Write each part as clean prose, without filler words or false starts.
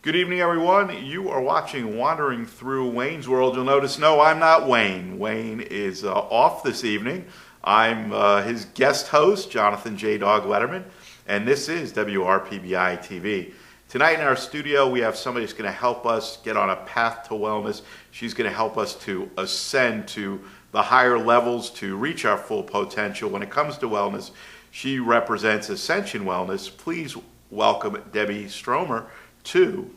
Good evening, everyone. You are watching Wandering Through Wayne's World. You'll notice, no, I'm not Wayne. Wayne is off this evening. I'm his guest host, Jonathan J. Dog Letterman, and this is WRPBI TV. Tonight in our studio, we have somebody who's going to help us get on a path to wellness. She's going to help us to ascend to the higher levels to reach our full potential. When it comes to wellness, she represents Ascension Wellness. Please welcome Debbie Stromer to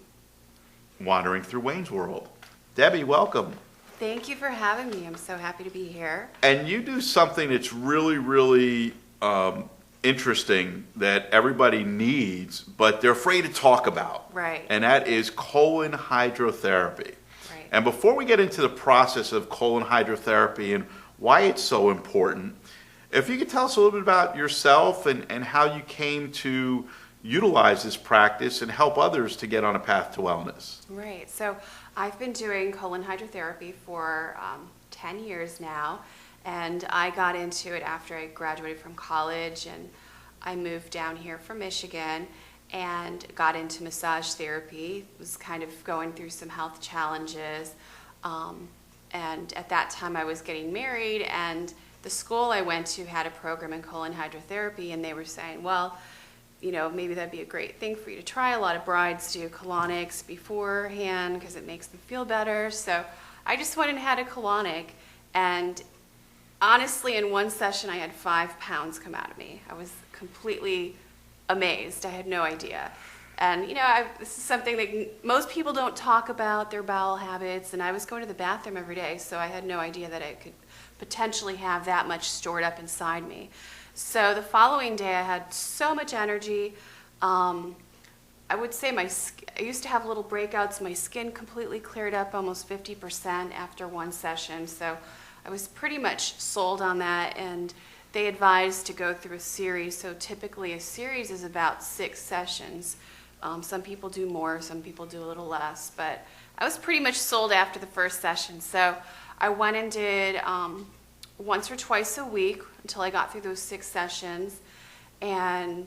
Wandering Through Wayne's World. Debbie, welcome. Thank you for having me. I'm so happy to be here. And you do something that's really interesting that everybody needs, but they're afraid to talk about. Right. And that is colon hydrotherapy. Right. And before we get into the process of colon hydrotherapy and why it's so important, if you could tell us a little bit about yourself and how you came to utilize this practice and help others to get on a path to wellness. Right. So I've been doing colon hydrotherapy for 10 years now, and I got into it after I graduated from college, and I moved down here from Michigan and got into massage therapy. Was kind of going through some health challenges, and at that time I was getting married, and the school I went to had a program in colon hydrotherapy, and they were saying, well, you know, maybe that'd be a great thing for you to try. A lot of brides do colonics beforehand because it makes them feel better. So I just went and had a colonic, and honestly, in one session, I had 5 pounds come out of me. I was completely amazed. I had no idea. And, you know, this is something that most people don't talk about, their bowel habits, and I was going to the bathroom every day, so I had no idea that I could potentially have that much stored up inside me. So the following day, I had so much energy. I would say I used to have little breakouts. My skin completely cleared up almost 50% after one session. So I was pretty much sold on that, and they advised to go through a series. So typically a series is about 6 sessions. Some people do more, some people do a little less, but I was pretty much sold after the first session. So I went and did once or twice a week until I got through those 6 sessions, and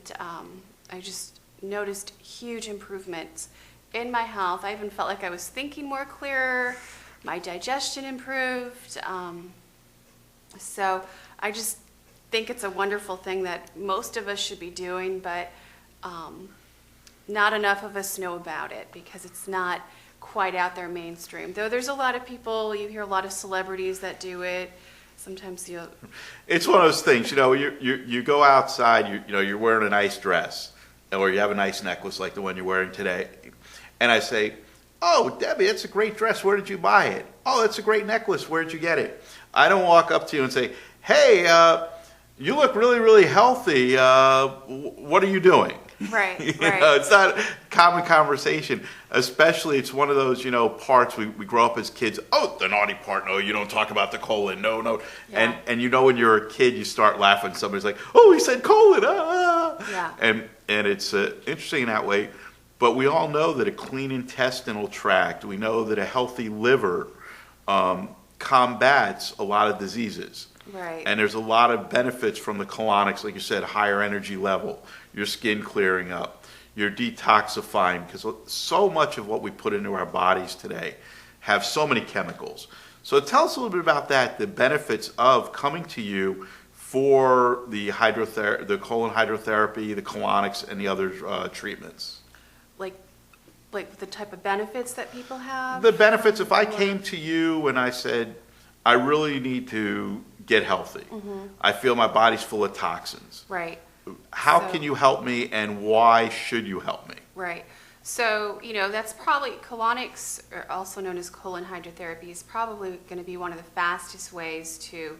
I just noticed huge improvements in my health. I even felt like I was thinking more clearer. My digestion improved. So I just think it's a wonderful thing that most of us should be doing, but not enough of us know about it because it's not quite out there mainstream. Though there's a lot of people, you hear a lot of celebrities that do it. Sometimes it's one of those things, you know, you go outside, you're wearing a nice dress, or you have a nice necklace like the one you're wearing today, and I say, oh, Debbie, that's a great dress, where did you buy it? Oh, that's a great necklace, where did you get it? I don't walk up to you and say, hey, you look really healthy, what are you doing? Right, you right. know, it's not a common conversation, especially it's one of those, parts we grow up as kids. Oh, the naughty part, no, you don't talk about the colon, no. Yeah. And when you're a kid, you start laughing. Somebody's like, oh, he said colon, Yeah. And it's interesting in that way. But we all know that a clean intestinal tract, we know that a healthy liver combats a lot of diseases. Right. And there's a lot of benefits from the colonics, like you said, higher energy level, your skin clearing up, your detoxifying, because so much of what we put into our bodies today have so many chemicals. So tell us a little bit about that, the benefits of coming to you for the colon hydrotherapy, the colonics, and the other treatments. Like the type of benefits that people have? The benefits, if I came to you and I said, I really need to get healthy. Mm-hmm. I feel my body's full of toxins. Right. How can you help me, and why should you help me? Right. So, that's probably, colonics, or also known as colon hydrotherapy, is probably going to be one of the fastest ways to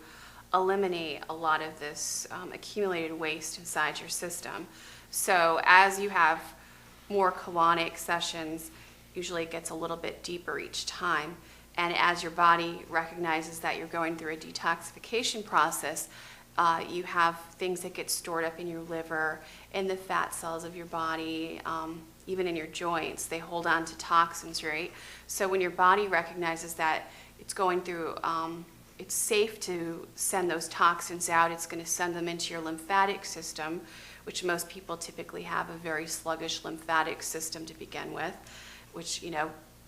eliminate a lot of this accumulated waste inside your system. So as you have more colonic sessions, usually it gets a little bit deeper each time. And as your body recognizes that you're going through a detoxification process, you have things that get stored up in your liver, in the fat cells of your body, even in your joints. They hold on to toxins, right? So when your body recognizes that it's going through, it's safe to send those toxins out, it's going to send them into your lymphatic system, which most people typically have a very sluggish lymphatic system to begin with. which,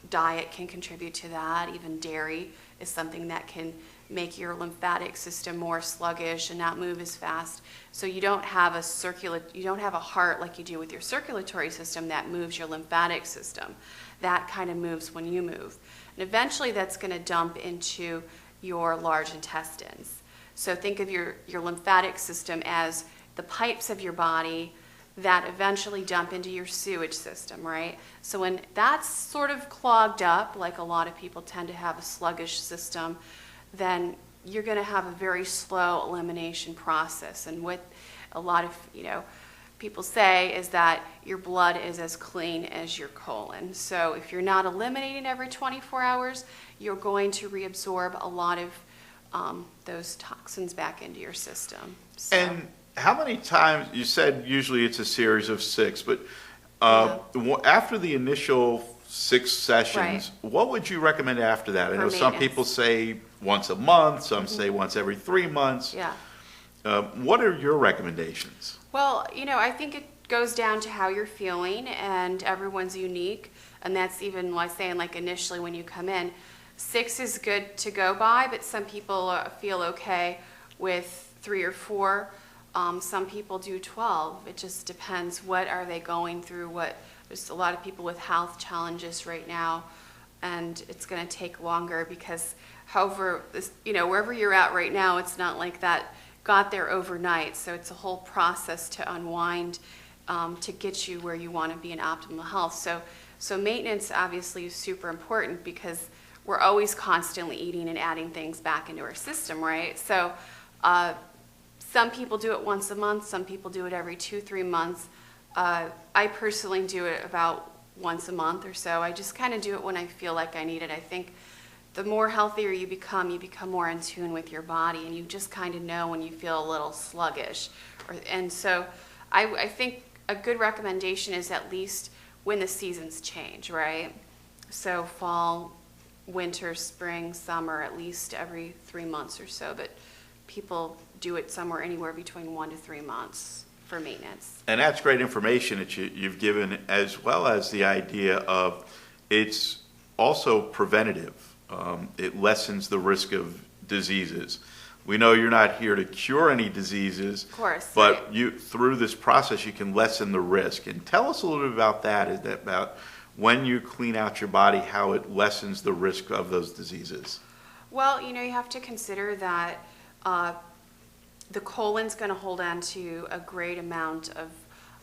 diet can contribute to that. Even dairy is something that can make your lymphatic system more sluggish and not move as fast. So you don't have a heart like you do with your circulatory system that moves your lymphatic system. That kind of moves when you move. And eventually that's going to dump into your large intestines. So think of your lymphatic system as the pipes of your body that eventually dump into your sewage system, right? So when that's sort of clogged up, like a lot of people tend to have a sluggish system, then you're going to have a very slow elimination process. And what a lot of people say is that your blood is as clean as your colon. So if you're not eliminating every 24 hours, you're going to reabsorb a lot of those toxins back into your system. So. And how many times, you said usually it's a series of 6, but after the initial 6 sessions, what would you recommend after that? I know some people say once a month, some say once every 3 months. Yeah. What are your recommendations? Well, I think it goes down to how you're feeling, and everyone's unique. And that's even like saying, like initially when you come in, 6 is good to go by, but some people feel okay with 3 or 4. Some people do 12. It just depends. What are they going through? There's a lot of people with health challenges right now, and it's going to take longer because, however, wherever you're at right now, it's not like that got there overnight. So it's a whole process to unwind to get you where you want to be in optimal health. So maintenance obviously is super important because we're always constantly eating and adding things back into our system, right? So some people do it once a month, some people do it every 2-3 months. I personally do it about once a month or so. I just kind of do it when I feel like I need it. I think the more healthier you become more in tune with your body, and you just kind of know when you feel a little sluggish. And so I think a good recommendation is at least when the seasons change, right? So fall, winter, spring, summer, at least every 3 months or so. But people do it somewhere anywhere between 1 to 3 months for maintenance. And that's great information that you've given, as well as the idea of it's also preventative. It lessens the risk of diseases. We know you're not here to cure any diseases, of course, but through this process you can lessen the risk. And tell us a little bit about that. Is that about when you clean out your body, how it lessens the risk of those diseases? Well, you have to consider that the colon's going to hold on to a great amount of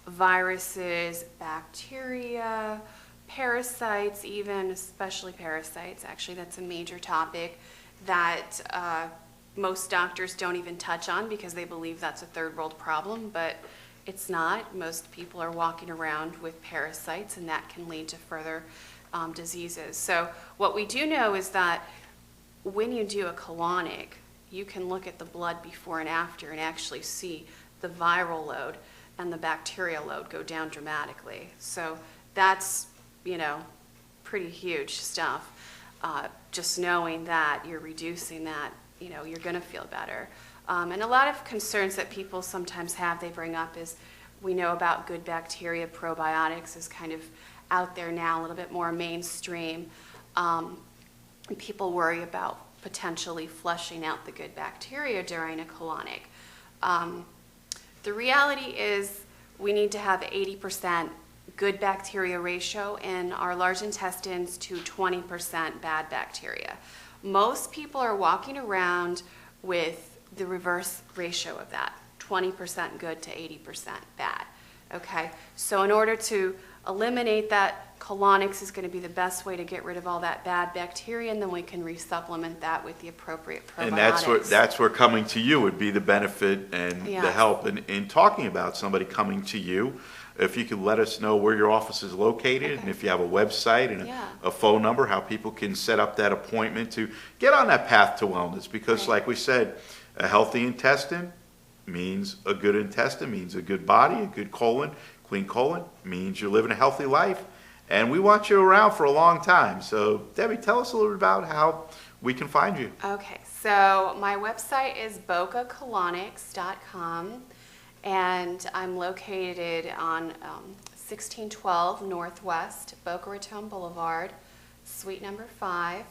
viruses, bacteria, parasites, even, especially parasites. Actually, that's a major topic that most doctors don't even touch on because they believe that's a third world problem, but it's not. Most people are walking around with parasites, and that can lead to further diseases. So what we do know is that when you do a colonic, you can look at the blood before and after and actually see the viral load and the bacterial load go down dramatically. So that's, pretty huge stuff. Just knowing that you're reducing that, you're going to feel better. And a lot of concerns that people sometimes have, they bring up is, we know about good bacteria, probiotics is kind of out there now, a little bit more mainstream. And people worry about potentially flushing out the good bacteria during a colonic. The reality is we need to have 80% good bacteria ratio in our large intestines to 20% bad bacteria. Most people are walking around with the reverse ratio of that, 20% good to 80% bad. Okay, so in order to eliminate that, colonics is going to be the best way to get rid of all that bad bacteria, and then we can resupplement that with the appropriate probiotics. And that's where coming to you would be the benefit and the help. And in talking about somebody coming to you, if you could let us know where your office is located, and if you have a website and a phone number, how people can set up that appointment to get on that path to wellness. Because like we said, a healthy intestine means a good intestine, means a good body, a good colon. Clean colon means you're living a healthy life. And we want you around for a long time. So, Debbie, tell us a little bit about how we can find you. Okay, so my website is bocacolonics.com, and I'm located on 1612 Northwest Boca Raton Boulevard, suite number 5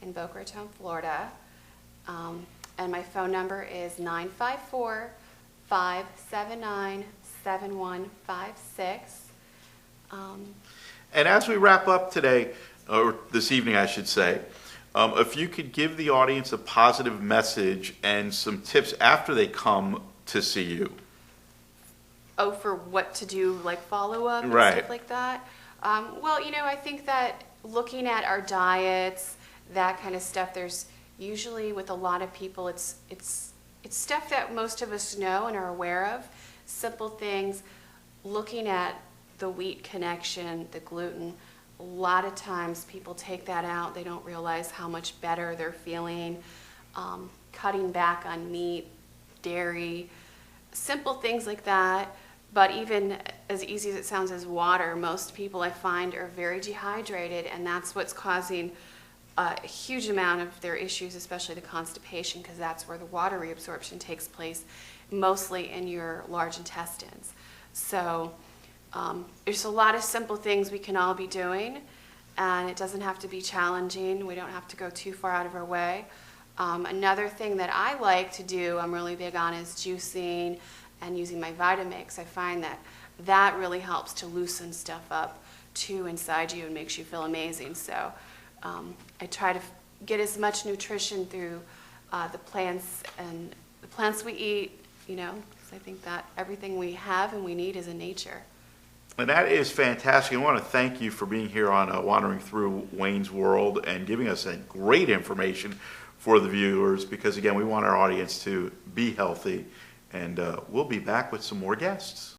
in Boca Raton, Florida. And my phone number is 954-579-7156. And as we wrap up today, or this evening I should say, if you could give the audience a positive message and some tips after they come to see you. Oh, for what to do, like follow-up and Right. stuff like that? Well, I think that looking at our diets, that kind of stuff, there's usually with a lot of people, it's stuff that most of us know and are aware of. Simple things, looking at the wheat connection, the gluten. A lot of times people take that out. They don't realize how much better they're feeling. Cutting back on meat, dairy, simple things like that. But even as easy as it sounds as water, most people I find are very dehydrated, and that's what's causing a huge amount of their issues, especially the constipation, because that's where the water reabsorption takes place, mostly in your large intestines. So there's a lot of simple things we can all be doing, and it doesn't have to be challenging. We don't have to go too far out of our way. Another thing that I like to do, I'm really big on, is juicing and using my Vitamix. I find that really helps to loosen stuff up too inside you and makes you feel amazing. So I try to get as much nutrition through the plants and the plants we eat, because I think that everything we have and we need is in nature. And that is fantastic. I want to thank you for being here on Wandering Through Wayne's World and giving us that great information for the viewers, because again, we want our audience to be healthy, and we'll be back with some more guests.